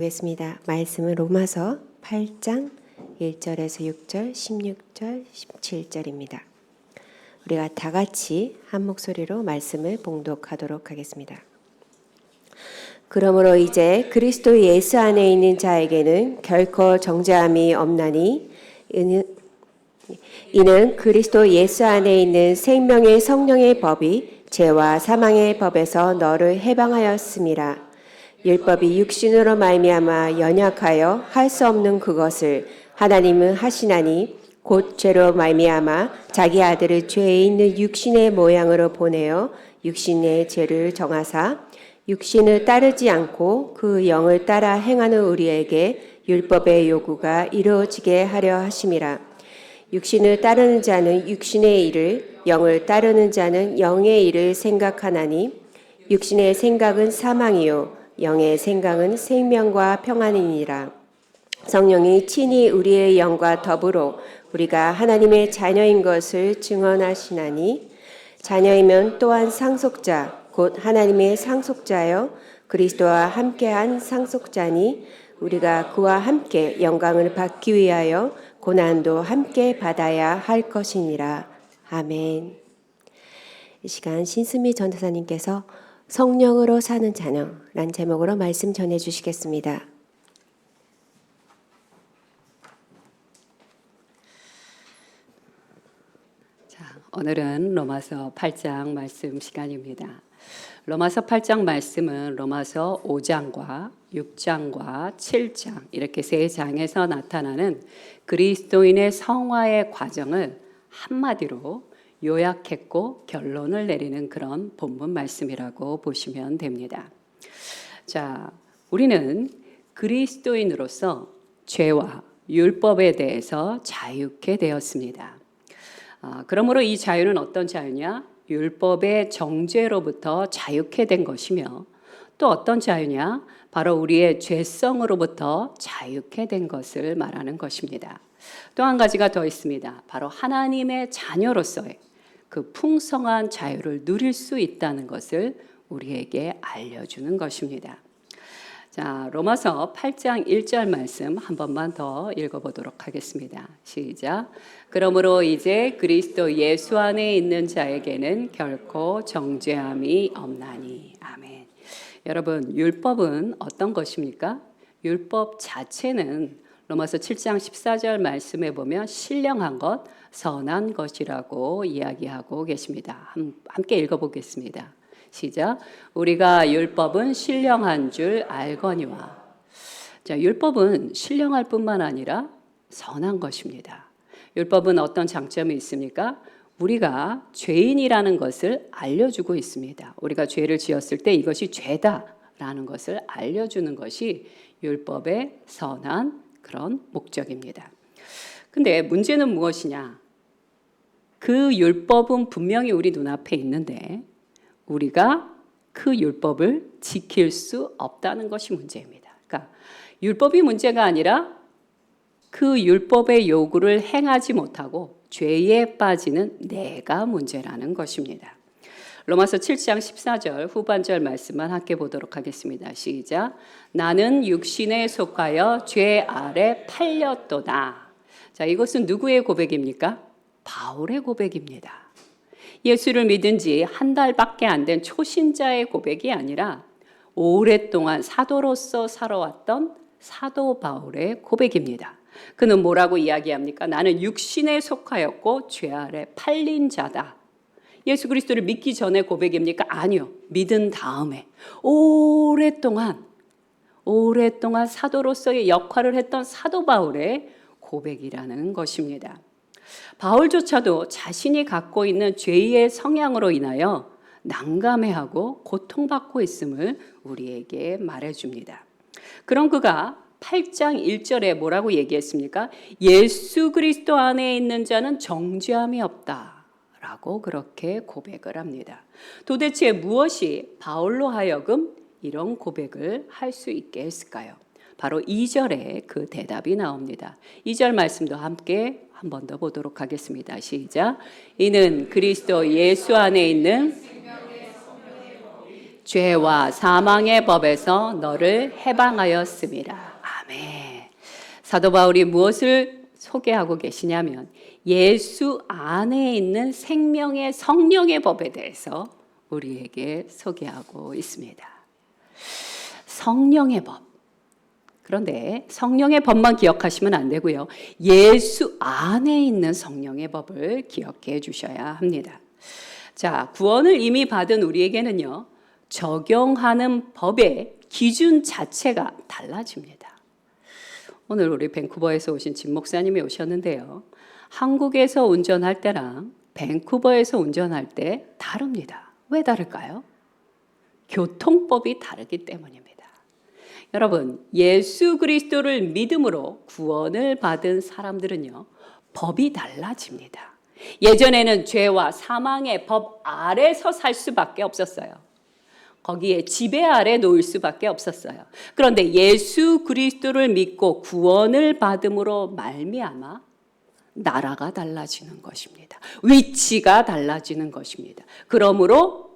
보겠습니다. 말씀은 로마서 8장 1절에서 6절, 16절, 17절입니다. 우리가 다 같이 한 목소리로 말씀을 봉독하도록 하겠습니다. 그러므로 이제 그리스도 예수 안에 있는 자에게는 결코 정죄함이 없나니 이는 그리스도 예수 안에 있는 생명의 성령의 법이 죄와 사망의 법에서 너를 해방하였음이라. 율법이 육신으로 말미암아 연약하여 할 수 없는 그것을 하나님은 하시나니 곧 죄로 말미암아 자기 아들을 죄에 있는 육신의 모양으로 보내어 육신의 죄를 정하사 육신을 따르지 않고 그 영을 따라 행하는 우리에게 율법의 요구가 이루어지게 하려 하심이라. 육신을 따르는 자는 육신의 일을, 영을 따르는 자는 영의 일을 생각하나니 육신의 생각은 사망이요 영의 생각은 생명과 평안이니라. 성령이 친히 우리의 영과 더불어 우리가 하나님의 자녀인 것을 증언하시나니 자녀이면 또한 상속자 곧 하나님의 상속자여 그리스도와 함께한 상속자니 우리가 그와 함께 영광을 받기 위하여 고난도 함께 받아야 할 것이니라. 아멘. 이 시간 신수미 전도사님께서 성령으로 사는 자녀란 제목으로 말씀 전해 주시겠습니다. 자, 오늘은 로마서 8장 말씀 시간입니다. 로마서 8장 말씀은 로마서 5장과 6장과 7장 이렇게 세 장에서 나타나는 그리스도인의 성화의 과정을 한마디로 요약했고 결론을 내리는 그런 본문 말씀이라고 보시면 됩니다. 자, 우리는 그리스도인으로서 죄와 율법에 대해서 자유케 되었습니다. 그러므로 이 자유는 어떤 자유냐? 율법의 정죄로부터 자유케 된 것이며 또 어떤 자유냐? 바로 우리의 죄성으로부터 자유케 된 것을 말하는 것입니다. 또 한 가지가 더 있습니다. 바로 하나님의 자녀로서의 그 풍성한 자유를 누릴 수 있다는 것을 우리에게 알려주는 것입니다. 자, 로마서 8장 1절 말씀 한 번만 더 읽어보도록 하겠습니다. 시작. 그러므로 이제 그리스도 예수 안에 있는 자에게는 결코 정죄함이 없나니. 아멘. 여러분, 율법은 어떤 것입니까? 율법 자체는 로마서 7장 14절 말씀에 보면 신령한 것, 선한 것이라고 이야기하고 계십니다. 함께 읽어보겠습니다. 시작. 우리가 율법은 신령한 줄 알거니와. 자, 율법은 신령할 뿐만 아니라 선한 것입니다. 율법은 어떤 장점이 있습니까? 우리가 죄인이라는 것을 알려주고 있습니다. 우리가 죄를 지었을 때 이것이 죄다라는 것을 알려주는 것이 율법의 선한 그런 목적입니다. 근데 문제는 무엇이냐? 그 율법은 분명히 우리 눈앞에 있는데 우리가 그 율법을 지킬 수 없다는 것이 문제입니다. 그러니까 율법이 문제가 아니라 그 율법의 요구를 행하지 못하고 죄에 빠지는 내가 문제라는 것입니다. 로마서 7장 14절 후반절 말씀만 함께 보도록 하겠습니다. 시작. 나는 육신에 속하여 죄 아래 팔렸도다. 자, 이것은 누구의 고백입니까? 바울의 고백입니다. 예수를 믿은 지 한 달밖에 안 된 초신자의 고백이 아니라 오랫동안 사도로서 살아왔던 사도 바울의 고백입니다. 그는 뭐라고 이야기합니까? 나는 육신에 속하였고 죄 아래 팔린 자다. 예수 그리스도를 믿기 전에 고백입니까? 아니요. 믿은 다음에 오랫동안 사도로서의 역할을 했던 사도 바울의 고백이라는 것입니다. 바울조차도 자신이 갖고 있는 죄의 성향으로 인하여 난감해하고 고통받고 있음을 우리에게 말해줍니다. 그럼 그가 8장 1절에 뭐라고 얘기했습니까? 예수 그리스도 안에 있는 자는 정죄함이 없다 라고 그렇게 고백을 합니다. 도대체 무엇이 바울로 하여금 이런 고백을 할 수 있게 했을까요? 바로 2절에 그 대답이 나옵니다. 2절 말씀도 함께 한 번 더 보도록 하겠습니다. 시작. 이는 그리스도 예수 안에 있는 죄와 사망의 법에서 너를 해방하였습니다. 아멘. 사도 바울이 무엇을 소개하고 계시냐면 예수 안에 있는 생명의 성령의 법에 대해서 우리에게 소개하고 있습니다. 성령의 법. 그런데 성령의 법만 기억하시면 안 되고요. 예수 안에 있는 성령의 법을 기억해 주셔야 합니다. 자, 구원을 이미 받은 우리에게는요, 적용하는 법의 기준 자체가 달라집니다. 오늘 우리 밴쿠버에서 오신 진 목사님이 오셨는데요. 한국에서 운전할 때랑 밴쿠버에서 운전할 때 다릅니다. 왜 다를까요? 교통법이 다르기 때문입니다. 여러분, 예수 그리스도를 믿음으로 구원을 받은 사람들은요, 법이 달라집니다. 예전에는 죄와 사망의 법 아래서 살 수밖에 없었어요. 거기에 지배 아래 놓일 수밖에 없었어요. 그런데 예수 그리스도를 믿고 구원을 받음으로 말미암아 나라가 달라지는 것입니다. 위치가 달라지는 것입니다. 그러므로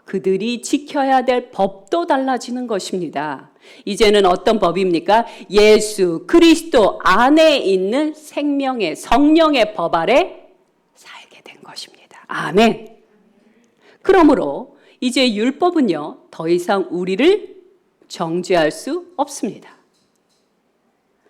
그들이 지켜야 될 법도 달라지는 것입니다. 이제는 어떤 법입니까? 예수 그리스도 안에 있는 생명의 성령의 법 아래 살게 된 것입니다. 아멘. 그러므로 이제 율법은요, 더 이상 우리를 정죄할 수 없습니다.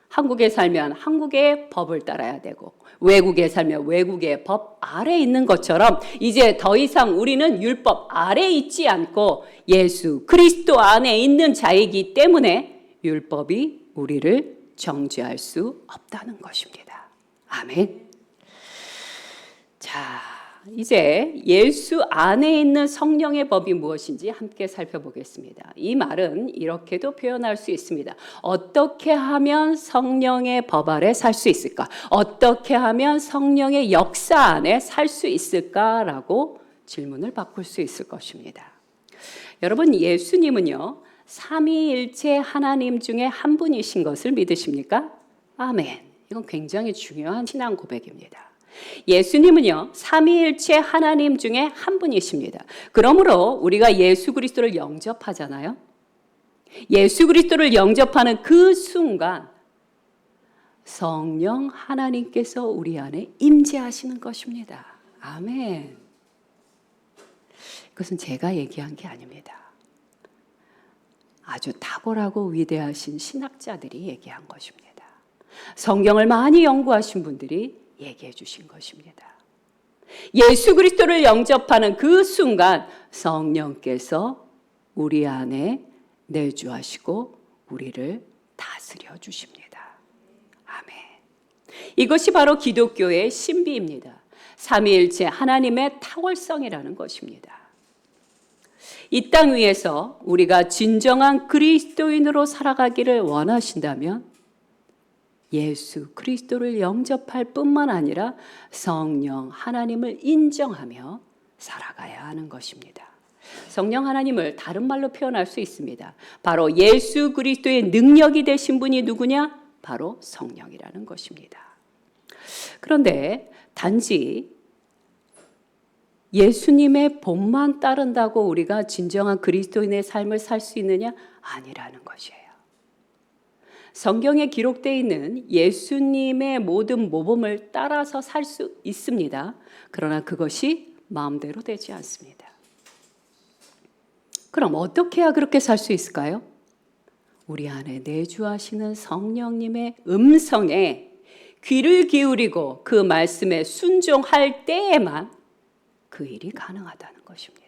한국에 살면 한국의 법을 따라야 되고, 외국에 살면 외국의 법 아래 있는 것처럼 이제 더 이상 우리는 율법 아래 있지 않고 예수 그리스도 안에 있는 자이기 때문에 율법이 우리를 정죄할 수 없다는 것입니다. 아멘. 자, 이제 예수 안에 있는 성령의 법이 무엇인지 함께 살펴보겠습니다. 이 말은 이렇게도 표현할 수 있습니다. 어떻게 하면 성령의 법 아래 살 수 있을까? 어떻게 하면 성령의 역사 안에 살 수 있을까라고 질문을 바꿀 수 있을 것입니다. 여러분, 예수님은요, 삼위일체 하나님 중에 한 분이신 것을 믿으십니까? 아멘. 이건 굉장히 중요한 신앙 고백입니다. 예수님은요, 삼위일체 하나님 중에 한 분이십니다. 그러므로 우리가 예수 그리스도를 영접하잖아요. 예수 그리스도를 영접하는 그 순간 성령 하나님께서 우리 안에 임재하시는 것입니다. 아멘. 그것은 제가 얘기한 게 아닙니다. 아주 탁월하고 위대하신 신학자들이 얘기한 것입니다. 성경을 많이 연구하신 분들이 얘기해 주신 것입니다. 예수 그리스도를 영접하는 그 순간 성령께서 우리 안에 내주하시고 우리를 다스려 주십니다. 아멘. 이것이 바로 기독교의 신비입니다. 삼위일체 하나님의 탁월성이라는 것입니다. 이 땅 위에서 우리가 진정한 그리스도인으로 살아가기를 원하신다면 예수 그리스도를 영접할 뿐만 아니라 성령 하나님을 인정하며 살아가야 하는 것입니다. 성령 하나님을 다른 말로 표현할 수 있습니다. 바로 예수 그리스도의 능력이 되신 분이 누구냐? 바로 성령이라는 것입니다. 그런데 단지 예수님의 본만 따른다고 우리가 진정한 그리스도인의 삶을 살 수 있느냐? 아니라는 것이에요. 성경에 기록되어 있는 예수님의 모든 모범을 따라서 살 수 있습니다. 그러나 그것이 마음대로 되지 않습니다. 그럼 어떻게 해야 그렇게 살 수 있을까요? 우리 안에 내주하시는 성령님의 음성에 귀를 기울이고 그 말씀에 순종할 때에만 그 일이 가능하다는 것입니다.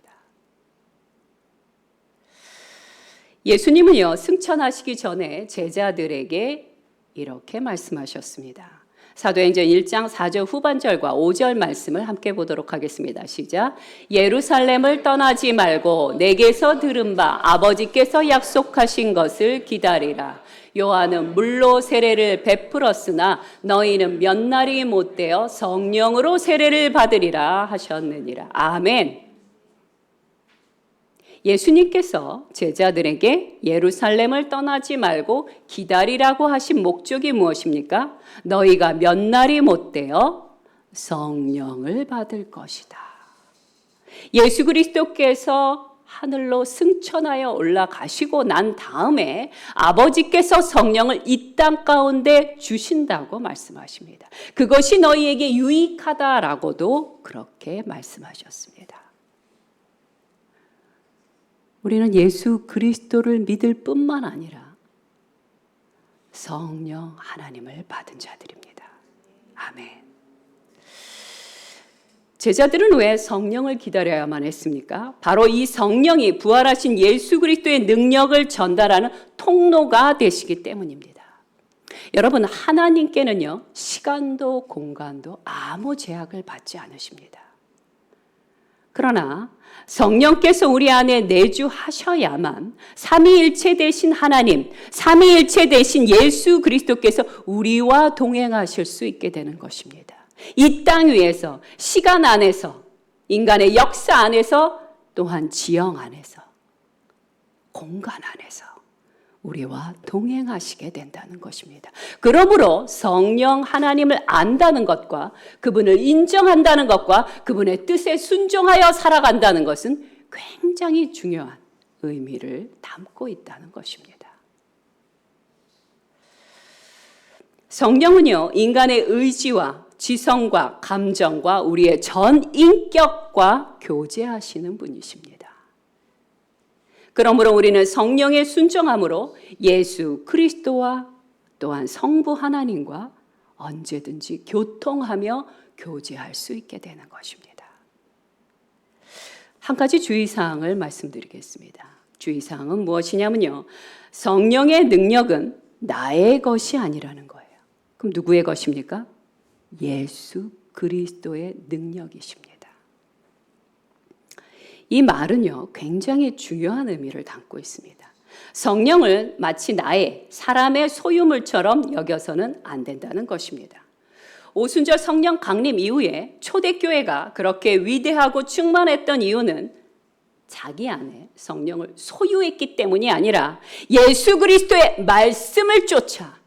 예수님은요, 승천하시기 전에 제자들에게 이렇게 말씀하셨습니다. 사도행전 1장 4절 후반절과 5절 말씀을 함께 보도록 하겠습니다. 시작. 예루살렘을 떠나지 말고 내게서 들은 바 아버지께서 약속하신 것을 기다리라. 요한은 물로 세례를 베풀었으나 너희는 몇 날이 못되어 성령으로 세례를 받으리라 하셨느니라. 아멘. 예수님께서 제자들에게 예루살렘을 떠나지 말고 기다리라고 하신 목적이 무엇입니까? 너희가 몇 날이 못되어 성령을 받을 것이다. 예수 그리스도께서 하늘로 승천하여 올라가시고 난 다음에 아버지께서 성령을 이 땅 가운데 주신다고 말씀하십니다. 그것이 너희에게 유익하다라고도 그렇게 말씀하셨습니다. 우리는 예수 그리스도를 믿을 뿐만 아니라 성령 하나님을 받은 자들입니다. 아멘. 제자들은 왜 성령을 기다려야만 했습니까? 바로 이 성령이 부활하신 예수 그리스도의 능력을 전달하는 통로가 되시기 때문입니다. 여러분, 하나님께는요, 시간도 공간도 아무 제약을 받지 않으십니다. 그러나 성령께서 우리 안에 내주하셔야만 삼위일체 되신 하나님, 삼위일체 되신 예수 그리스도께서 우리와 동행하실 수 있게 되는 것입니다. 이 땅 위에서, 시간 안에서, 인간의 역사 안에서, 또한 지형 안에서, 공간 안에서 우리와 동행하시게 된다는 것입니다. 그러므로 성령 하나님을 안다는 것과 그분을 인정한다는 것과 그분의 뜻에 순종하여 살아간다는 것은 굉장히 중요한 의미를 담고 있다는 것입니다. 성령은요, 인간의 의지와 지성과 감정과 우리의 전 인격과 교제하시는 분이십니다. 그러므로 우리는 성령의 순종함으로 예수 그리스도와 또한 성부 하나님과 언제든지 교통하며 교제할 수 있게 되는 것입니다. 한 가지 주의사항을 말씀드리겠습니다. 주의사항은 무엇이냐면요, 성령의 능력은 나의 것이 아니라는 거예요. 그럼 누구의 것입니까? 예수 그리스도의 능력이십니다. 이 말은요, 굉장히 중요한 의미를 담고 있습니다. 성령을 마치 나의, 사람의 소유물처럼 여겨서는 안 된다는 것입니다. 오순절 성령 강림 이후에 초대교회가 그렇게 위대하고 충만했던 이유는 자기 안에 성령을 소유했기 때문이 아니라 예수 그리스도의 말씀을 쫓아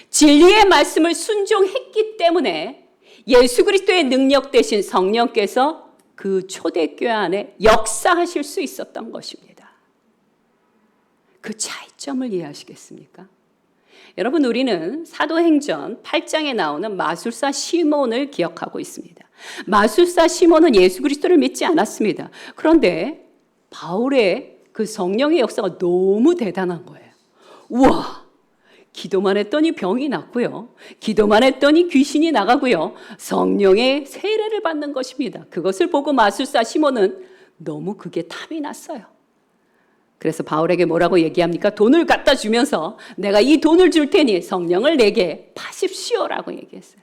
진리의 말씀을 순종했기 때문에 예수 그리스도의 능력 대신 성령께서 그 초대교회 안에 역사하실 수 있었던 것입니다. 그 차이점을 이해하시겠습니까? 여러분, 우리는 사도행전 8장에 나오는 마술사 시몬을 기억하고 있습니다. 마술사 시몬은 예수 그리스도를 믿지 않았습니다. 그런데 바울의 그 성령의 역사가 너무 대단한 거예요. 우와! 기도만 했더니 병이 낫고요. 기도만 했더니 귀신이 나가고요. 성령의 세례를 받는 것입니다. 그것을 보고 마술사 시몬은 너무 그게 탐이 났어요. 그래서 바울에게 뭐라고 얘기합니까? 돈을 갖다 주면서 내가 이 돈을 줄 테니 성령을 내게 파십시오라고 얘기했어요.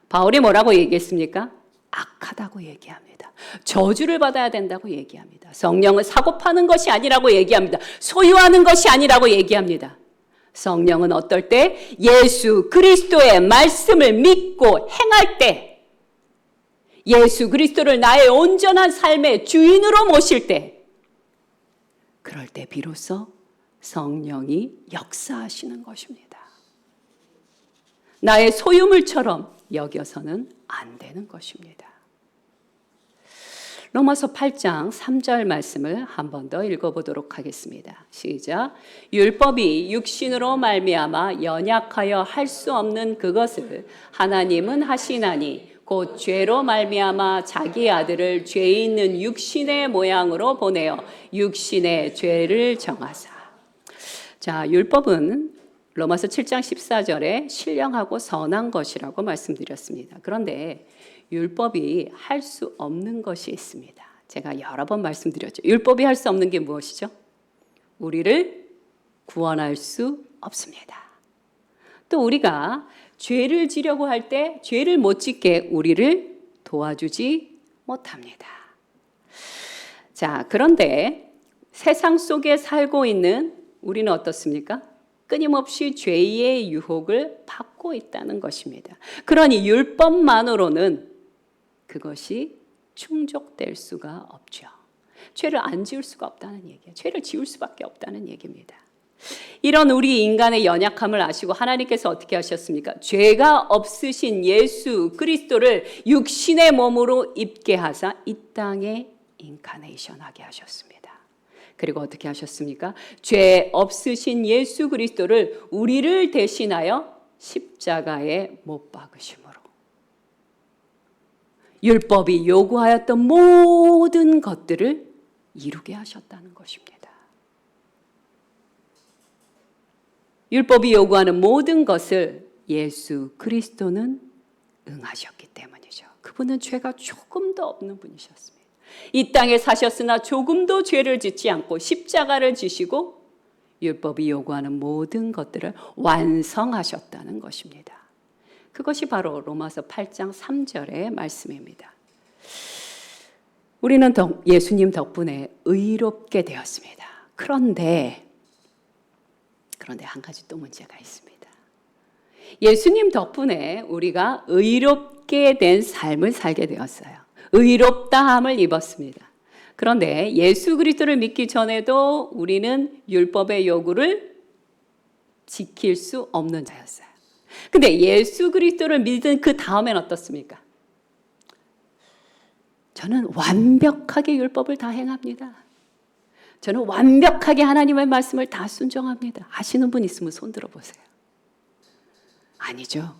바울이 뭐라고 얘기했습니까? 악하다고 얘기합니다. 저주를 받아야 된다고 얘기합니다. 성령을 사고 파는 것이 아니라고 얘기합니다. 소유하는 것이 아니라고 얘기합니다. 성령은 어떨 때? 예수 그리스도의 말씀을 믿고 행할 때, 예수 그리스도를 나의 온전한 삶의 주인으로 모실 때, 그럴 때 비로소 성령이 역사하시는 것입니다. 나의 소유물처럼 여겨서는 안 되는 것입니다. 로마서 8장 3절 말씀을 한 번 더 읽어보도록 하겠습니다. 시작. 율법이 육신으로 말미암아 연약하여 할 수 없는 그것을 하나님은 하시나니 곧 죄로 말미암아 자기 아들을 죄 있는 육신의 모양으로 보내어 육신의 죄를 정하사. 자, 율법은 로마서 7장 14절에 신령하고 선한 것이라고 말씀드렸습니다. 그런데 율법이 할 수 없는 것이 있습니다. 제가 여러 번 말씀드렸죠. 율법이 할 수 없는 게 무엇이죠? 우리를 구원할 수 없습니다. 또 우리가 죄를 지려고 할 때 죄를 못 짓게 우리를 도와주지 못합니다. 자, 그런데 세상 속에 살고 있는 우리는 어떻습니까? 끊임없이 죄의 유혹을 받고 있다는 것입니다. 그러니 율법만으로는 그것이 충족될 수가 없죠. 죄를 안 지을 수가 없다는 얘기예요. 죄를 지을 수밖에 없다는 얘기입니다. 이런 우리 인간의 연약함을 아시고 하나님께서 어떻게 하셨습니까? 죄가 없으신 예수 그리스도를 육신의 몸으로 입게 하사 이 땅에 인카네이션하게 하셨습니다. 그리고 어떻게 하셨습니까? 죄 없으신 예수 그리스도를 우리를 대신하여 십자가에 못 박으심으로 율법이 요구하였던 모든 것들을 이루게 하셨다는 것입니다. 율법이 요구하는 모든 것을 예수 그리스도는 응하셨기 때문이죠. 그분은 죄가 조금도 없는 분이셨습니다. 이 땅에 사셨으나 조금도 죄를 짓지 않고 십자가를 지시고 율법이 요구하는 모든 것들을 완성하셨다는 것입니다. 그것이 바로 로마서 8장 3절의 말씀입니다. 우리는 예수님 덕분에 의롭게 되었습니다. 그런데 한 가지 또 문제가 있습니다. 예수님 덕분에 우리가 의롭게 된 삶을 살게 되었어요. 의롭다함을 입었습니다. 그런데 예수 그리스도를 믿기 전에도 우리는 율법의 요구를 지킬 수 없는 자였어요. 근데 예수 그리스도를 믿은 그 다음엔 어떻습니까? 저는 완벽하게 율법을 다 행합니다. 저는 완벽하게 하나님의 말씀을 다 순종합니다. 아시는 분 있으면 손 들어보세요. 아니죠.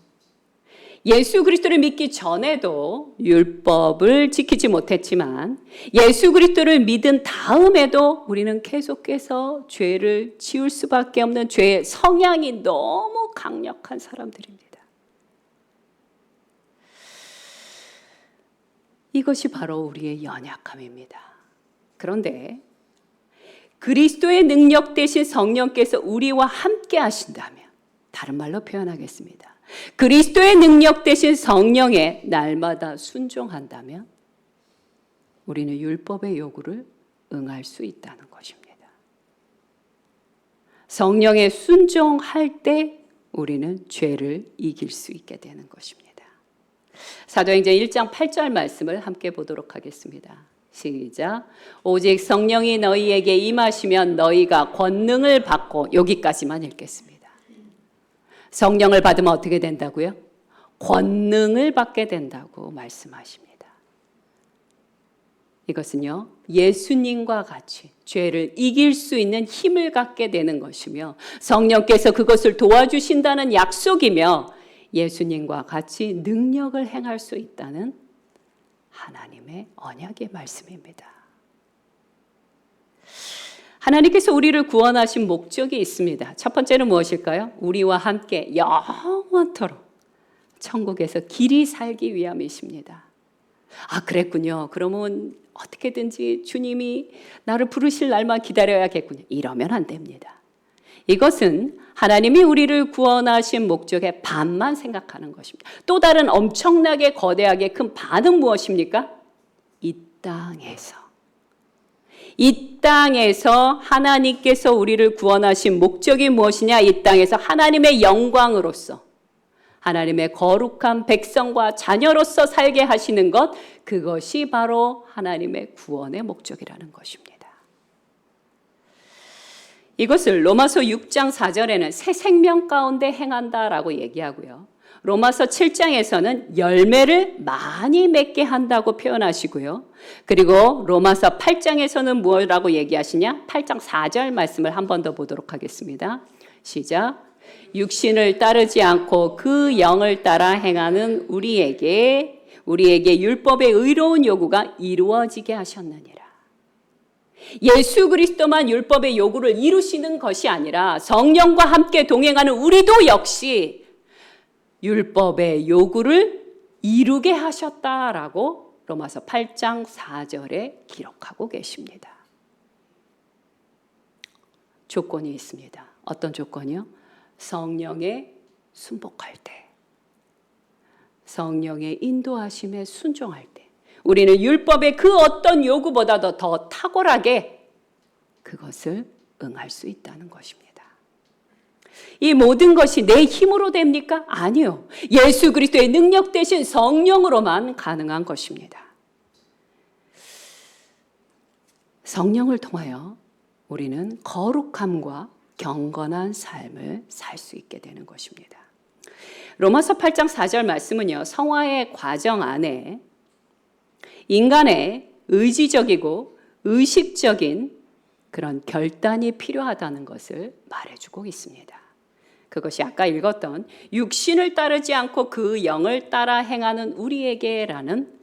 예수 그리스도를 믿기 전에도 율법을 지키지 못했지만 예수 그리스도를 믿은 다음에도 우리는 계속해서 죄를 지을 수밖에 없는 죄의 성향이 너무 강력한 사람들입니다. 이것이 바로 우리의 연약함입니다. 그런데 그리스도의 능력 대신 성령께서 우리와 함께 하신다면, 다른 말로 표현하겠습니다. 그리스도의 능력 대신 성령에 날마다 순종한다면 우리는 율법의 요구를 응할 수 있다는 것입니다. 성령에 순종할 때 우리는 죄를 이길 수 있게 되는 것입니다. 사도행전 1장 8절 말씀을 함께 보도록 하겠습니다. 시작. 오직 성령이 너희에게 임하시면 너희가 권능을 받고, 여기까지만 읽겠습니다. 성령을 받으면 어떻게 된다고요? 권능을 받게 된다고 말씀하십니다. 이것은요, 예수님과 같이 죄를 이길 수 있는 힘을 갖게 되는 것이며 성령께서 그것을 도와주신다는 약속이며 예수님과 같이 능력을 행할 수 있다는 하나님의 언약의 말씀입니다. 하나님께서 우리를 구원하신 목적이 있습니다. 첫 번째는 무엇일까요? 우리와 함께 영원토록 천국에서 길이 살기 위함이십니다. 아, 그랬군요. 그러면 어떻게든지 주님이 나를 부르실 날만 기다려야겠군요. 이러면 안 됩니다. 이것은 하나님이 우리를 구원하신 목적의 반만 생각하는 것입니다. 또 다른 엄청나게 거대하게 큰 반은 무엇입니까? 이 땅에서 하나님께서 우리를 구원하신 목적이 무엇이냐? 이 땅에서 하나님의 영광으로서, 하나님의 거룩한 백성과 자녀로서 살게 하시는 것, 그것이 바로 하나님의 구원의 목적이라는 것입니다. 이것을 로마서 6장 4절에는 새 생명 가운데 행한다라고 얘기하고요. 로마서 7장에서는 열매를 많이 맺게 한다고 표현하시고요. 그리고 로마서 8장에서는 뭐라고 얘기하시냐? 8장 4절 말씀을 한 번 더 보도록 하겠습니다. 시작. 육신을 따르지 않고 그 영을 따라 행하는 우리에게 율법의 의로운 요구가 이루어지게 하셨느니라. 예수 그리스도만 율법의 요구를 이루시는 것이 아니라 성령과 함께 동행하는 우리도 역시 율법의 요구를 이루게 하셨다라고 로마서 8장 4절에 기록하고 계십니다. 조건이 있습니다. 어떤 조건이요? 성령에 순복할 때, 성령의 인도하심에 순종할 때, 우리는 율법의 그 어떤 요구보다도 더 탁월하게 그것을 응할 수 있다는 것입니다. 이 모든 것이 내 힘으로 됩니까? 아니요. 예수 그리스도의 능력 대신 성령으로만 가능한 것입니다. 성령을 통하여 우리는 거룩함과 경건한 삶을 살 수 있게 되는 것입니다. 로마서 8장 4절 말씀은요, 성화의 과정 안에 인간의 의지적이고 의식적인 그런 결단이 필요하다는 것을 말해주고 있습니다. 그것이 아까 읽었던 육신을 따르지 않고 그 영을 따라 행하는 우리에게라는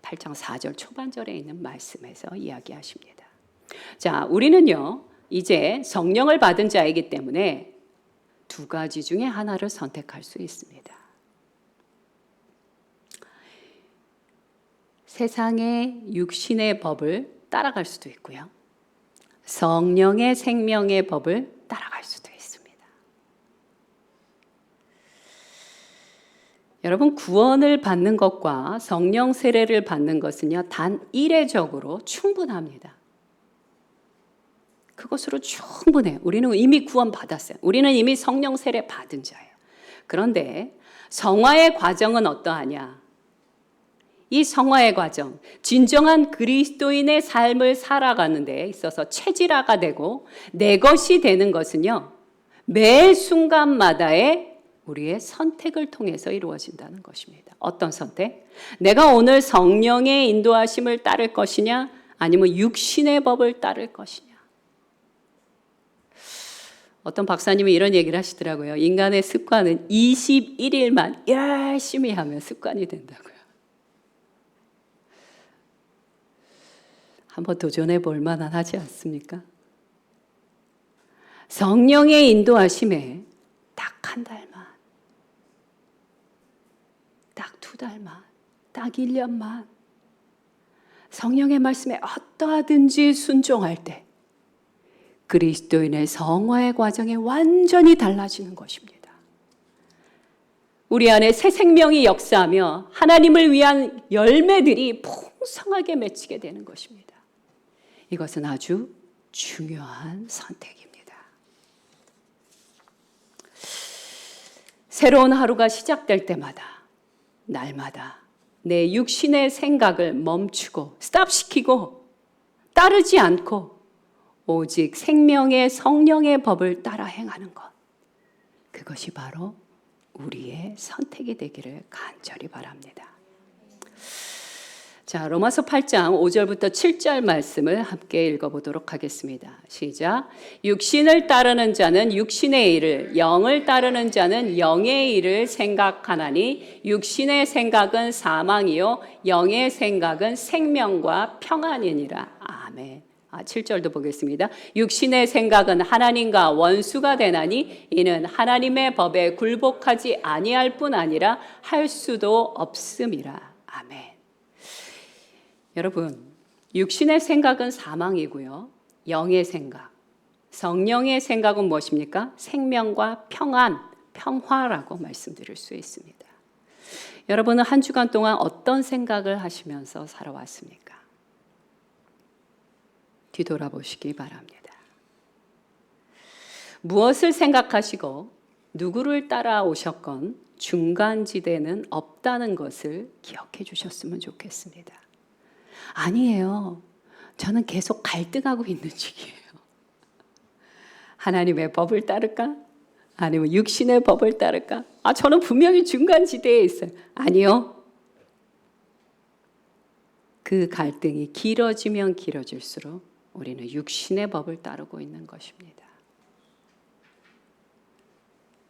8장 4절 초반절에 있는 말씀에서 이야기하십니다. 자, 우리는요, 이제 성령을 받은 자이기 때문에 두 가지 중에 하나를 선택할 수 있습니다. 세상의 육신의 법을 따라갈 수도 있고요. 성령의 생명의 법을 따라갈 수도 있습니다. 여러분, 구원을 받는 것과 성령 세례를 받는 것은요, 단 이례적으로 충분합니다. 그것으로 충분해요. 우리는 이미 구원 받았어요. 우리는 이미 성령 세례 받은 자예요. 그런데 성화의 과정은 어떠하냐? 이 성화의 과정, 진정한 그리스도인의 삶을 살아가는 데 있어서 체질화가 되고 내 것이 되는 것은요, 매 순간마다의 우리의 선택을 통해서 이루어진다는 것입니다. 어떤 선택? 내가 오늘 성령의 인도하심을 따를 것이냐, 아니면 육신의 법을 따를 것이냐. 어떤 박사님이 이런 얘기를 하시더라고요. 인간의 습관은 21일만 열심히 하면 습관이 된다고요. 한번 도전해 볼 만한 하지 않습니까? 성령의 인도하심에 딱 한 달만, 딱 2달만, 딱 1년만 성령의 말씀에 어떠하든지 순종할 때 그리스도인의 성화의 과정이 완전히 달라지는 것입니다. 우리 안에 새 생명이 역사하며 하나님을 위한 열매들이 풍성하게 맺히게 되는 것입니다. 이것은 아주 중요한 선택입니다. 새로운 하루가 시작될 때마다, 날마다 내 육신의 생각을 멈추고 스탑시키고 따르지 않고 오직 생명의 성령의 법을 따라 행하는 것, 그것이 바로 우리의 선택이 되기를 간절히 바랍니다. 자, 로마서 8장 5절부터 7절 말씀을 함께 읽어보도록 하겠습니다. 시작. 육신을 따르는 자는 육신의 일을, 영을 따르는 자는 영의 일을 생각하나니 육신의 생각은 사망이요 영의 생각은 생명과 평안이니라. 아멘. 7절도 보겠습니다. 육신의 생각은 하나님과 원수가 되나니 이는 하나님의 법에 굴복하지 아니할 뿐 아니라 할 수도 없음이라. 아멘. 여러분, 육신의 생각은 사망이고요. 영의 생각, 성령의 생각은 무엇입니까? 생명과 평안, 평화라고 말씀드릴 수 있습니다. 여러분은 한 주간 동안 어떤 생각을 하시면서 살아왔습니까? 뒤돌아보시기 바랍니다. 무엇을 생각하시고 누구를 따라오셨건 중간지대는 없다는 것을 기억해 주셨으면 좋겠습니다. 아니에요. 저는 계속 갈등하고 있는 중이에요. 하나님의 법을 따를까? 아니면 육신의 법을 따를까? 저는 분명히 중간지대에 있어요. 아니요. 그 갈등이 길어지면 길어질수록 우리는 육신의 법을 따르고 있는 것입니다.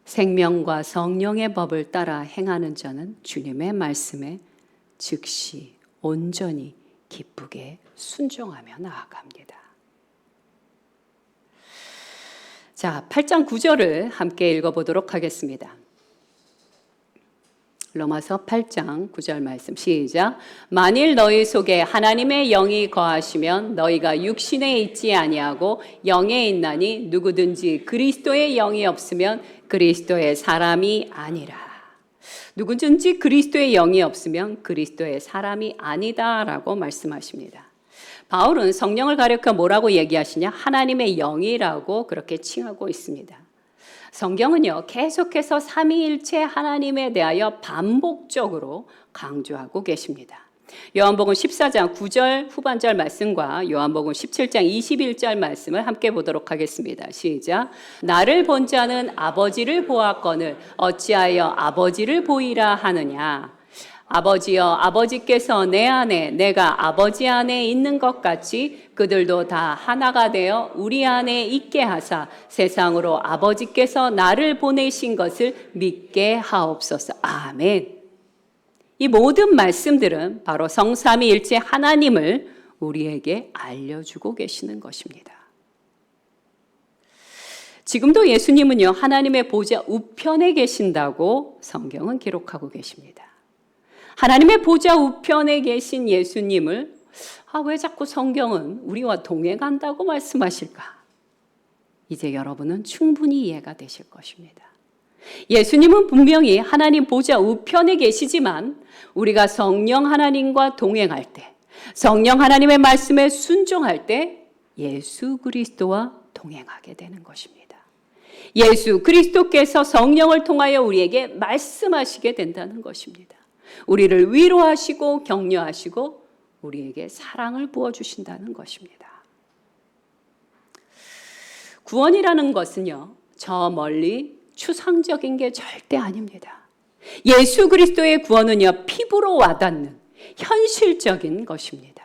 생명과 성령의 법을 따라 행하는 자는 주님의 말씀에 즉시 온전히 기쁘게 순종하며 나아갑니다. 자, 8장 9절을 함께 읽어보도록 하겠습니다. 로마서 8장 9절 말씀 시작. 만일 너희 속에 하나님의 영이 거하시면 너희가 육신에 있지 아니하고 영에 있나니 누구든지 그리스도의 영이 없으면 그리스도의 사람이 아니라. 누구든지 그리스도의 영이 없으면 그리스도의 사람이 아니다라고 말씀하십니다. 바울은 성령을 가리켜 뭐라고 얘기하시냐? 하나님의 영이라고 그렇게 칭하고 있습니다. 성경은요, 계속해서 삼위일체 하나님에 대하여 반복적으로 강조하고 계십니다. 요한복음 14장 9절 후반절 말씀과 요한복음 17장 21절 말씀을 함께 보도록 하겠습니다. 시작. 나를 본 자는 아버지를 보았거늘 어찌하여 아버지를 보이라 하느냐. 아버지여 아버지께서 내 안에 내가 아버지 안에 있는 것 같이 그들도 다 하나가 되어 우리 안에 있게 하사 세상으로 아버지께서 나를 보내신 것을 믿게 하옵소서. 아멘. 이 모든 말씀들은 바로 성삼위일체 하나님을 우리에게 알려주고 계시는 것입니다. 지금도 예수님은요, 하나님의 보좌 우편에 계신다고 성경은 기록하고 계십니다. 하나님의 보좌 우편에 계신 예수님을 왜 자꾸 성경은 우리와 동행한다고 말씀하실까? 이제 여러분은 충분히 이해가 되실 것입니다. 예수님은 분명히 하나님 보좌 우편에 계시지만 우리가 성령 하나님과 동행할 때, 성령 하나님의 말씀에 순종할 때 예수 그리스도와 동행하게 되는 것입니다. 예수 그리스도께서 성령을 통하여 우리에게 말씀하시게 된다는 것입니다. 우리를 위로하시고 격려하시고 우리에게 사랑을 부어주신다는 것입니다. 구원이라는 것은요, 저 멀리 추상적인 게 절대 아닙니다. 예수 그리스도의 구원은요, 피부로 와닿는 현실적인 것입니다.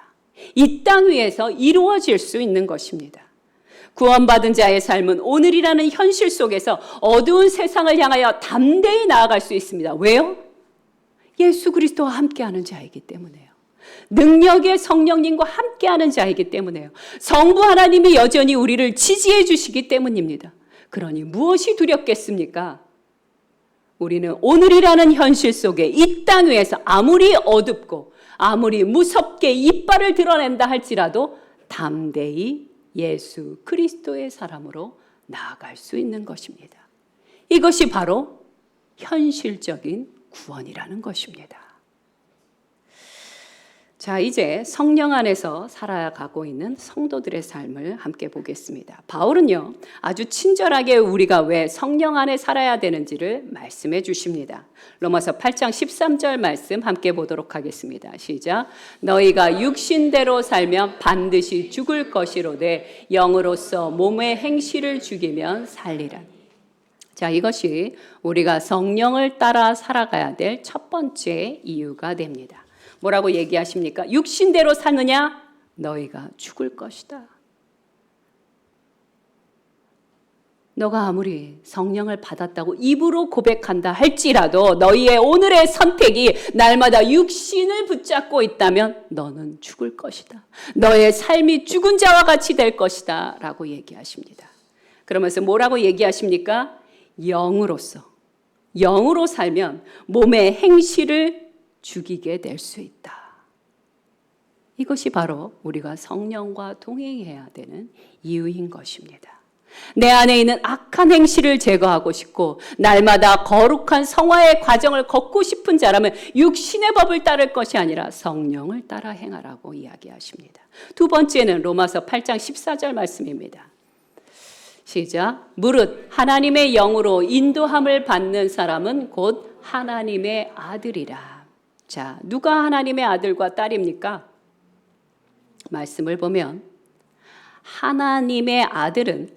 이 땅 위에서 이루어질 수 있는 것입니다. 구원받은 자의 삶은 오늘이라는 현실 속에서 어두운 세상을 향하여 담대히 나아갈 수 있습니다. 왜요? 예수 그리스도와 함께하는 자이기 때문에요. 능력의 성령님과 함께하는 자이기 때문에요. 성부 하나님이 여전히 우리를 지지해 주시기 때문입니다. 그러니 무엇이 두렵겠습니까? 우리는 오늘이라는 현실 속에 이 땅 위에서 아무리 어둡고 아무리 무섭게 이빨을 드러낸다 할지라도 담대히 예수 그리스도의 사람으로 나아갈 수 있는 것입니다. 이것이 바로 현실적인 구원이라는 것입니다. 자, 이제 성령 안에서 살아가고 있는 성도들의 삶을 함께 보겠습니다. 바울은요, 아주 친절하게 우리가 왜 성령 안에 살아야 되는지를 말씀해 주십니다. 로마서 8장 13절 말씀 함께 보도록 하겠습니다. 시작. 너희가 육신대로 살면 반드시 죽을 것이로되 영으로서 몸의 행실을 죽이면 살리라. 자, 이것이 우리가 성령을 따라 살아가야 될 첫 번째 이유가 됩니다. 뭐라고 얘기하십니까? 육신대로 사느냐? 너희가 죽을 것이다. 너가 아무리 성령을 받았다고 입으로 고백한다 할지라도 너희의 오늘의 선택이 날마다 육신을 붙잡고 있다면 너는 죽을 것이다. 너의 삶이 죽은 자와 같이 될 것이다 라고 얘기하십니다. 그러면서 뭐라고 얘기하십니까? 영으로 살면 몸의 행실을 죽이게 될 수 있다. 이것이 바로 우리가 성령과 동행해야 되는 이유인 것입니다. 내 안에 있는 악한 행실을 제거하고 싶고 날마다 거룩한 성화의 과정을 걷고 싶은 자라면 육신의 법을 따를 것이 아니라 성령을 따라 행하라고 이야기하십니다. 두 번째는 로마서 8장 14절 말씀입니다. 시작. 무릇 하나님의 영으로 인도함을 받는 사람은 곧 하나님의 아들이라. 자, 누가 하나님의 아들과 딸입니까? 말씀을 보면 하나님의 아들은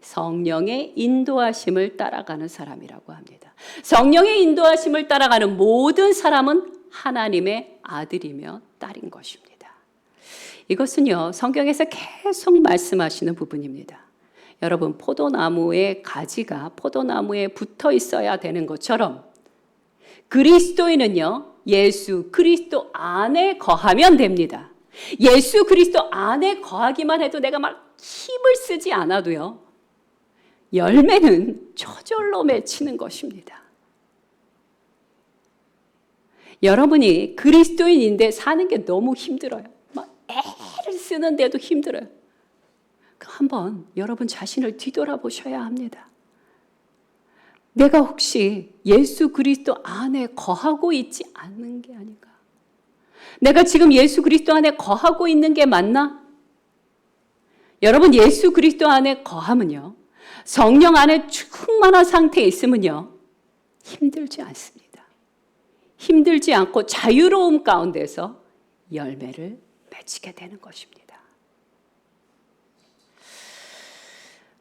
성령의 인도하심을 따라가는 사람이라고 합니다. 성령의 인도하심을 따라가는 모든 사람은 하나님의 아들이며 딸인 것입니다. 이것은요, 성경에서 계속 말씀하시는 부분입니다. 여러분, 포도나무의 가지가 포도나무에 붙어 있어야 되는 것처럼 그리스도인은요, 예수 그리스도 안에 거하면 됩니다. 예수 그리스도 안에 거하기만 해도 내가 막 힘을 쓰지 않아도요, 열매는 저절로 맺히는 것입니다. 여러분이 그리스도인인데 사는 게 너무 힘들어요. 막 애를 쓰는데도 힘들어요. 한번 여러분 자신을 뒤돌아보셔야 합니다. 내가 혹시 예수 그리스도 안에 거하고 있지 않는 게 아닌가? 내가 지금 예수 그리스도 안에 거하고 있는 게 맞나? 여러분, 예수 그리스도 안에 거하면요, 성령 안에 충만한 상태에 있으면요, 힘들지 않습니다. 힘들지 않고 자유로움 가운데서 열매를 맺히게 되는 것입니다.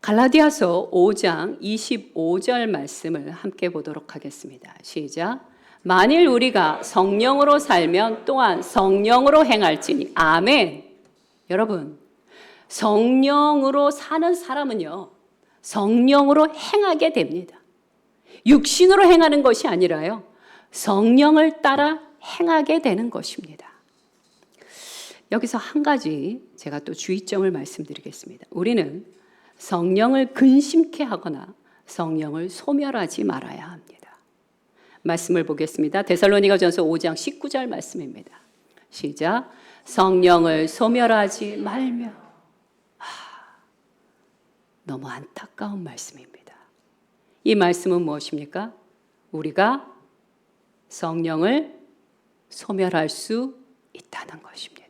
갈라디아서 5장 25절 말씀을 함께 보도록 하겠습니다. 시작. 만일 우리가 성령으로 살면 또한 성령으로 행할지니. 아멘. 여러분, 성령으로 사는 사람은요, 성령으로 행하게 됩니다. 육신으로 행하는 것이 아니라요, 성령을 따라 행하게 되는 것입니다. 여기서 한 가지 제가 또 주의점을 말씀드리겠습니다. 우리는 성령을 근심케 하거나 성령을 소멸하지 말아야 합니다. 말씀을 보겠습니다. 데살로니가전서 5장 19절 말씀입니다. 시작. 성령을 소멸하지 말며. 너무 안타까운 말씀입니다. 이 말씀은 무엇입니까? 우리가 성령을 소멸할 수 있다는 것입니다.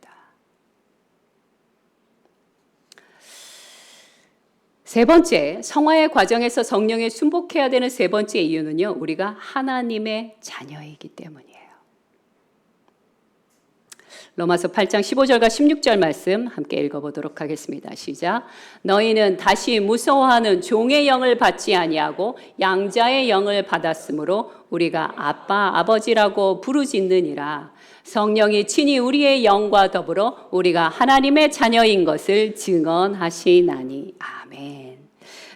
세 번째, 성화의 과정에서 성령에 순복해야 되는 세 번째 이유는요, 우리가 하나님의 자녀이기 때문이에요. 로마서 8장 15절과 16절 말씀 함께 읽어보도록 하겠습니다. 시작. 너희는 다시 무서워하는 종의 영을 받지 아니하고 양자의 영을 받았으므로 우리가 아빠 아버지라고 부르짖느니라. 성령이 친히 우리의 영과 더불어 우리가 하나님의 자녀인 것을 증언하시나니. 아멘.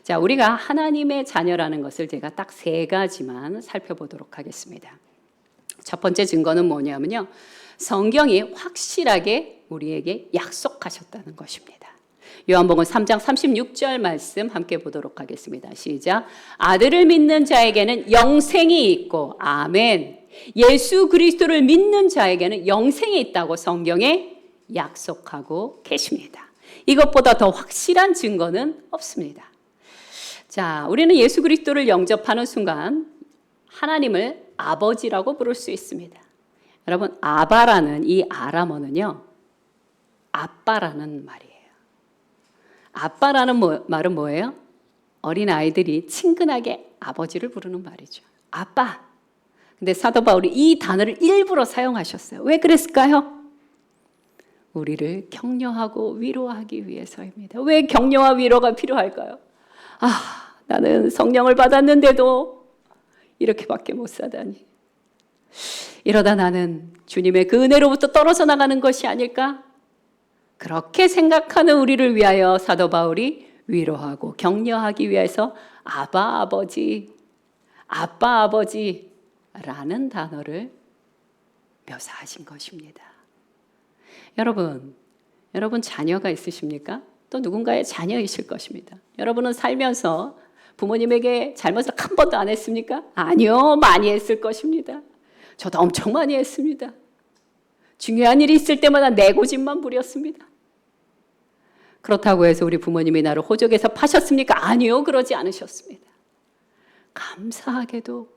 자, 우리가 하나님의 자녀라는 것을 제가 딱 세 가지만 살펴보도록 하겠습니다. 첫 번째 증거는 뭐냐면요, 성경이 확실하게 우리에게 약속하셨다는 것입니다. 요한복음 3장 36절 말씀 함께 보도록 하겠습니다. 시작. 아들을 믿는 자에게는 영생이 있고, 아멘. 예수 그리스도를 믿는 자에게는 영생이 있다고 성경에 약속하고 계십니다. 이것보다 더 확실한 증거는 없습니다. 자, 우리는 예수 그리스도를 영접하는 순간 하나님을 아버지라고 부를 수 있습니다. 여러분, 아바라는 이 아람어는요, 아빠라는 말이에요. 아빠라는 말은 뭐예요? 어린 아이들이 친근하게 아버지를 부르는 말이죠. 아빠. 근데 사도 바울이 이 단어를 일부러 사용하셨어요. 왜 그랬을까요? 우리를 격려하고 위로하기 위해서입니다. 왜 격려와 위로가 필요할까요? 나는 성령을 받았는데도 이렇게밖에 못 사다니. 이러다 나는 주님의 그 은혜로부터 떨어져 나가는 것이 아닐까? 그렇게 생각하는 우리를 위하여 사도 바울이 위로하고 격려하기 위해서 아바 아버지, 아빠 아버지라는 단어를 묘사하신 것입니다. 여러분 자녀가 있으십니까? 또 누군가의 자녀이실 것입니다. 여러분은 살면서 부모님에게 잘못을 한 번도 안 했습니까? 아니요, 많이 했을 것입니다. 저도 엄청 많이 했습니다. 중요한 일이 있을 때마다 내 고집만 부렸습니다. 그렇다고 해서 우리 부모님이 나를 호적에서 파셨습니까? 아니요, 그러지 않으셨습니다. 감사하게도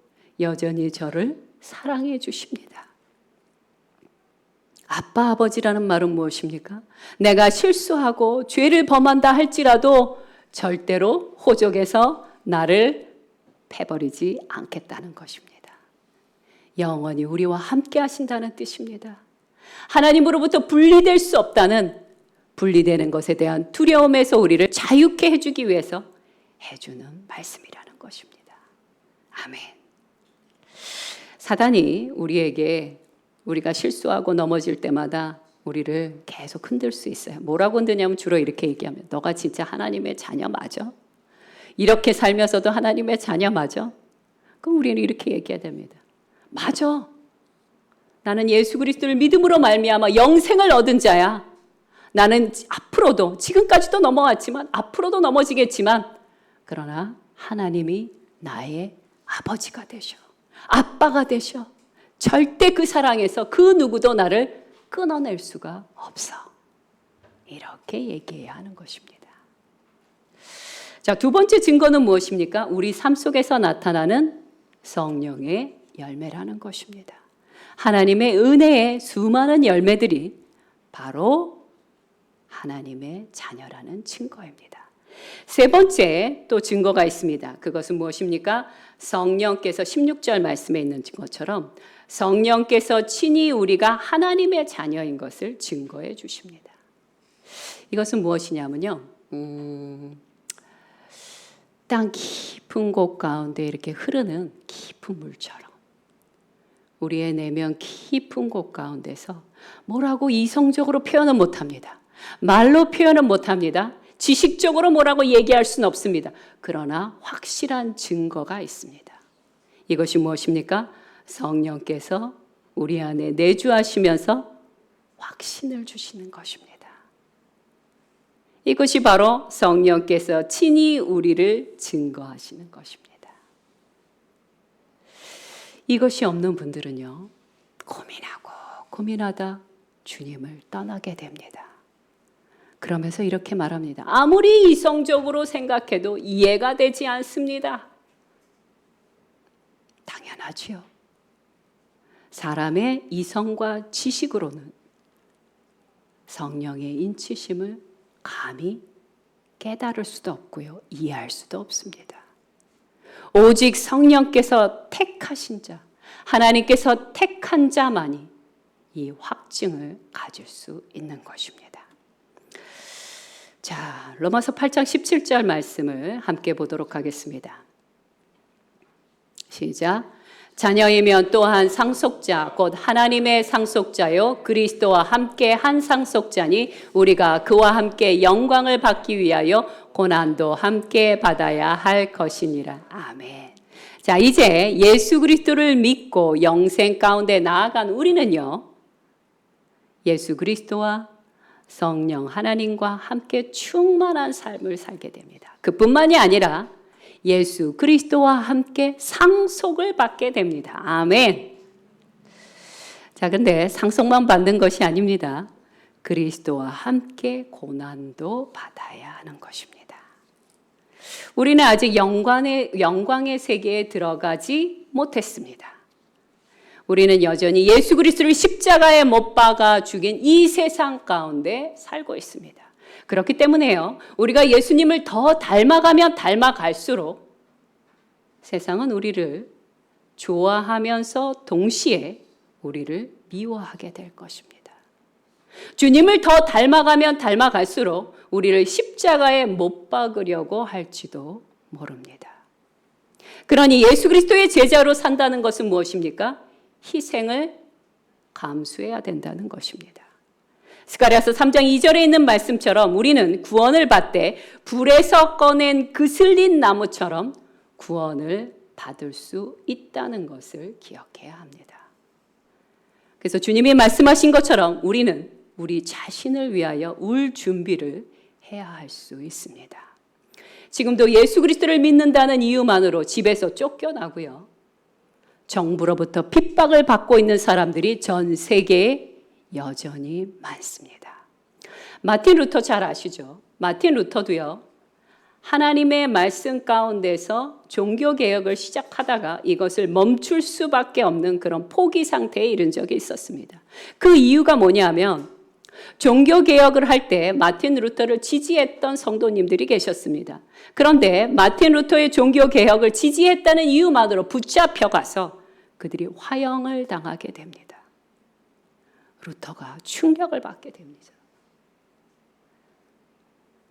여전히 저를 사랑해 주십니다. 아빠, 아버지라는 말은 무엇입니까? 내가 실수하고 죄를 범한다 할지라도 절대로 호적에서 나를 패버리지 않겠다는 것입니다. 영원히 우리와 함께 하신다는 뜻입니다. 하나님으로부터 분리될 수 없다는, 분리되는 것에 대한 두려움에서 우리를 자유케 해주기 위해서 해주는 말씀이라는 것입니다. 아멘. 사단이 우리에게 우리가 실수하고 넘어질 때마다 우리를 계속 흔들 수 있어요. 뭐라고 흔드냐면 주로 이렇게 얘기하면, 너가 진짜 하나님의 자녀 맞아? 이렇게 살면서도 하나님의 자녀 맞아? 그럼 우리는 이렇게 얘기해야 됩니다. 맞아. 나는 예수 그리스도를 믿음으로 말미암아 영생을 얻은 자야. 나는 앞으로도, 지금까지도 넘어왔지만 앞으로도 넘어지겠지만, 그러나 하나님이 나의 아버지가 되셔, 아빠가 되셔. 절대 그 사랑에서 그 누구도 나를 끊어낼 수가 없어. 이렇게 얘기해야 하는 것입니다. 자, 두 번째 증거는 무엇입니까? 우리 삶 속에서 나타나는 성령의 열매라는 것입니다. 하나님의 은혜의 수많은 열매들이 바로 하나님의 자녀라는 증거입니다. 세 번째 또 증거가 있습니다. 그것은 무엇입니까? 성령께서 16절 말씀에 있는 것처럼 성령께서 친히 우리가 하나님의 자녀인 것을 증거해 주십니다. 이것은 무엇이냐면요, 땅 깊은 곳 가운데 이렇게 흐르는 깊은 물처럼 우리의 내면 깊은 곳 가운데서 뭐라고 이성적으로 표현은 못합니다. 말로 표현은 못합니다. 지식적으로 뭐라고 얘기할 수는 없습니다. 그러나 확실한 증거가 있습니다. 이것이 무엇입니까? 성령께서 우리 안에 내주하시면서 확신을 주시는 것입니다. 이것이 바로 성령께서 친히 우리를 증거하시는 것입니다. 이것이 없는 분들은요, 고민하고 고민하다 주님을 떠나게 됩니다. 그러면서 이렇게 말합니다. 아무리 이성적으로 생각해도 이해가 되지 않습니다. 당연하지요. 사람의 이성과 지식으로는 성령의 인치심을 감히 깨달을 수도 없고요, 이해할 수도 없습니다. 오직 성령께서 택하신 자, 하나님께서 택한 자만이 이 확증을 가질 수 있는 것입니다. 자, 로마서 8장 17절 말씀을 함께 보도록 하겠습니다. 시작. 자녀이면 또한 상속자 곧 하나님의 상속자요 그리스도와 함께 한 상속자니 우리가 그와 함께 영광을 받기 위하여 고난도 함께 받아야 할 것이니라. 아멘. 자, 이제 예수 그리스도를 믿고 영생 가운데 나아간 우리는요, 예수 그리스도와 성령 하나님과 함께 충만한 삶을 살게 됩니다. 그뿐만이 아니라 예수 그리스도와 함께 상속을 받게 됩니다. 아멘. 자, 근데 상속만 받는 것이 아닙니다. 그리스도와 함께 고난도 받아야 하는 것입니다. 우리는 아직 영광의 세계에 들어가지 못했습니다. 우리는 여전히 예수 그리스도를 십자가에 못 박아 죽인 이 세상 가운데 살고 있습니다. 그렇기 때문에요, 우리가 예수님을 더 닮아가면 닮아갈수록 세상은 우리를 좋아하면서 동시에 우리를 미워하게 될 것입니다. 주님을 더 닮아가면 닮아갈수록 우리를 십자가에 못 박으려고 할지도 모릅니다. 그러니 예수 그리스도의 제자로 산다는 것은 무엇입니까? 희생을 감수해야 된다는 것입니다. 스가랴서 3장 2절에 있는 말씀처럼 우리는 구원을 받되 불에서 꺼낸 그슬린 나무처럼 구원을 받을 수 있다는 것을 기억해야 합니다. 그래서 주님이 말씀하신 것처럼 우리는 우리 자신을 위하여 울 준비를 해야 할 수 있습니다. 지금도 예수 그리스도를 믿는다는 이유만으로 집에서 쫓겨나고요, 정부로부터 핍박을 받고 있는 사람들이 전 세계에 여전히 많습니다. 마틴 루터 잘 아시죠? 마틴 루터도요, 하나님의 말씀 가운데서 종교개혁을 시작하다가 이것을 멈출 수밖에 없는 그런 포기 상태에 이른 적이 있었습니다. 그 이유가 뭐냐면 종교개혁을 할 때 마틴 루터를 지지했던 성도님들이 계셨습니다. 그런데 마틴 루터의 종교개혁을 지지했다는 이유만으로 붙잡혀가서 그들이 화형을 당하게 됩니다. 루터가 충격을 받게 됩니다.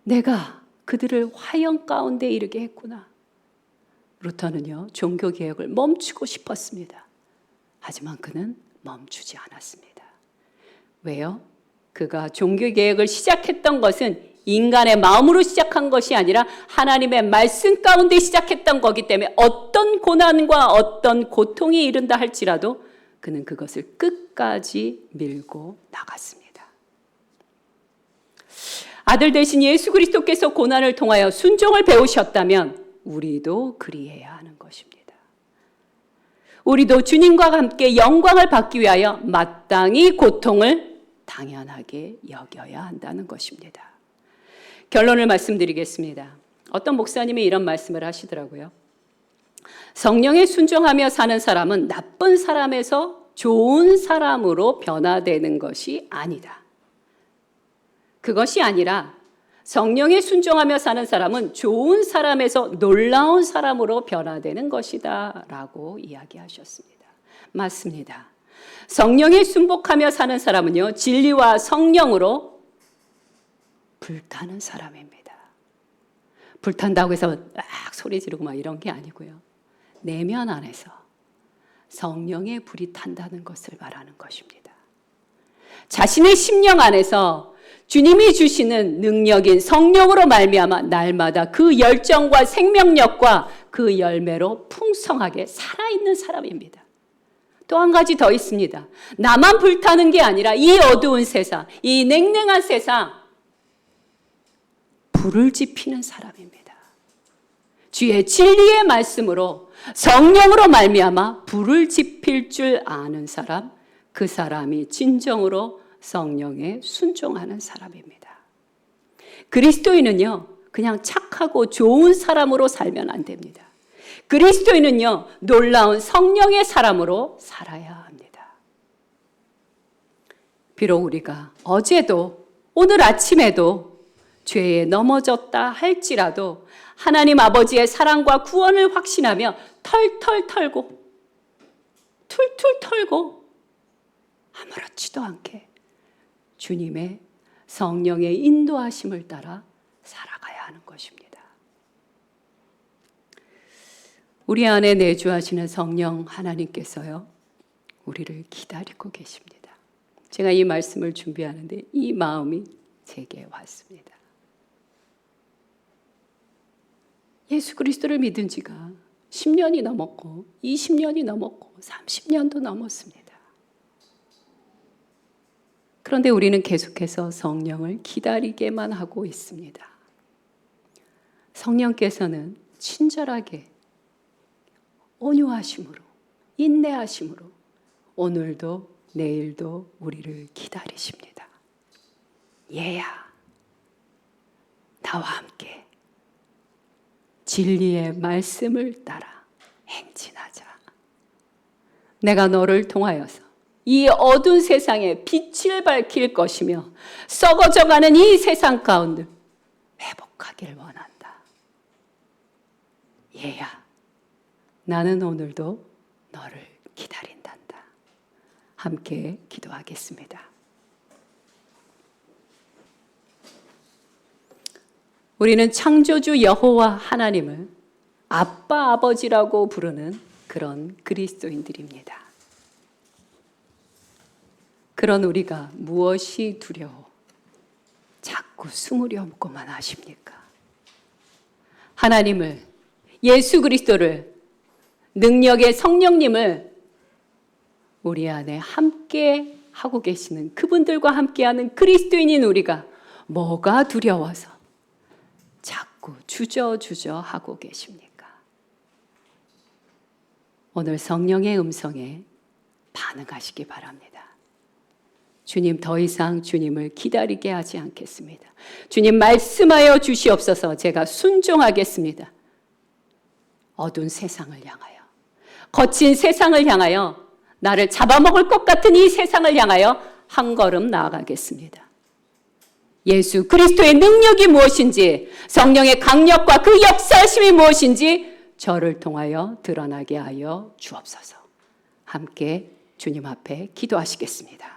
내가 그들을 화형 가운데 이르게 했구나. 루터는요, 종교개혁을 멈추고 싶었습니다. 하지만 그는 멈추지 않았습니다. 왜요? 그가 종교개혁을 시작했던 것은 인간의 마음으로 시작한 것이 아니라 하나님의 말씀 가운데 시작했던 거기 때문에 어떤 고난과 어떤 고통이 이른다 할지라도 그는 그것을 끝까지 밀고 나갔습니다. 아들 대신 예수 그리스도께서 고난을 통하여 순종을 배우셨다면 우리도 그리해야 하는 것입니다. 우리도 주님과 함께 영광을 받기 위하여 마땅히 고통을 당연하게 여겨야 한다는 것입니다. 결론을 말씀드리겠습니다. 어떤 목사님이 이런 말씀을 하시더라고요. 성령에 순종하며 사는 사람은 나쁜 사람에서 좋은 사람으로 변화되는 것이 아니다. 그것이 아니라 성령에 순종하며 사는 사람은 좋은 사람에서 놀라운 사람으로 변화되는 것이다 라고 이야기하셨습니다. 맞습니다. 성령에 순복하며 사는 사람은요, 진리와 성령으로 불타는 사람입니다. 불탄다고 해서 막 소리 지르고 막 이런 게 아니고요, 내면 안에서 성령의 불이 탄다는 것을 말하는 것입니다. 자신의 심령 안에서 주님이 주시는 능력인 성령으로 말미암아 날마다 그 열정과 생명력과 그 열매로 풍성하게 살아있는 사람입니다. 또 한 가지 더 있습니다. 나만 불타는 게 아니라 이 어두운 세상, 이 냉랭한 세상 불을 지피는 사람입니다. 주의 진리의 말씀으로 성령으로 말미암아 불을 지필 줄 아는 사람, 그 사람이 진정으로 성령에 순종하는 사람입니다. 그리스도인은요, 그냥 착하고 좋은 사람으로 살면 안 됩니다. 그리스도인은요, 놀라운 성령의 사람으로 살아야 합니다. 비록 우리가 어제도 오늘 아침에도 죄에 넘어졌다 할지라도 하나님 아버지의 사랑과 구원을 확신하며 털털 털고 툴툴 털고 아무렇지도 않게 주님의 성령의 인도하심을 따라 살아가야 하는 것입니다. 우리 안에 내주하시는 성령 하나님께서요, 우리를 기다리고 계십니다. 제가 이 말씀을 준비하는데 이 마음이 제게 왔습니다. 예수 그리스도를 믿은 지가 10년이 넘었고 20년이 넘었고 30년도 넘었습니다. 그런데 우리는 계속해서 성령을 기다리게만 하고 있습니다. 성령께서는 친절하게 온유하심으로 인내하심으로 오늘도 내일도 우리를 기다리십니다. 얘야, 나와 함께 진리의 말씀을 따라 행진하자. 내가 너를 통하여서 이 어두운 세상에 빛을 밝힐 것이며 썩어져가는 이 세상 가운데 회복하기를 원한다. 얘야, 나는 오늘도 너를 기다린단다. 함께 기도하겠습니다. 우리는 창조주 여호와 하나님을 아빠 아버지라고 부르는 그런 그리스도인들입니다. 그런 우리가 무엇이 두려워 자꾸 숨으려고만 하십니까? 하나님을, 예수 그리스도를, 능력의 성령님을 우리 안에 함께 하고 계시는 그분들과 함께하는 그리스도인인 우리가 뭐가 두려워서 자꾸 주저주저 하고 계십니까? 오늘 성령의 음성에 반응하시기 바랍니다. 주님, 더 이상 주님을 기다리게 하지 않겠습니다. 주님, 말씀하여 주시옵소서. 제가 순종하겠습니다. 어두운 세상을 향하여, 거친 세상을 향하여, 나를 잡아먹을 것 같은 이 세상을 향하여 한 걸음 나아가겠습니다. 예수 그리스도의 능력이 무엇인지, 성령의 강력과 그 역사심이 무엇인지 저를 통하여 드러나게 하여 주옵소서. 함께 주님 앞에 기도하시겠습니다.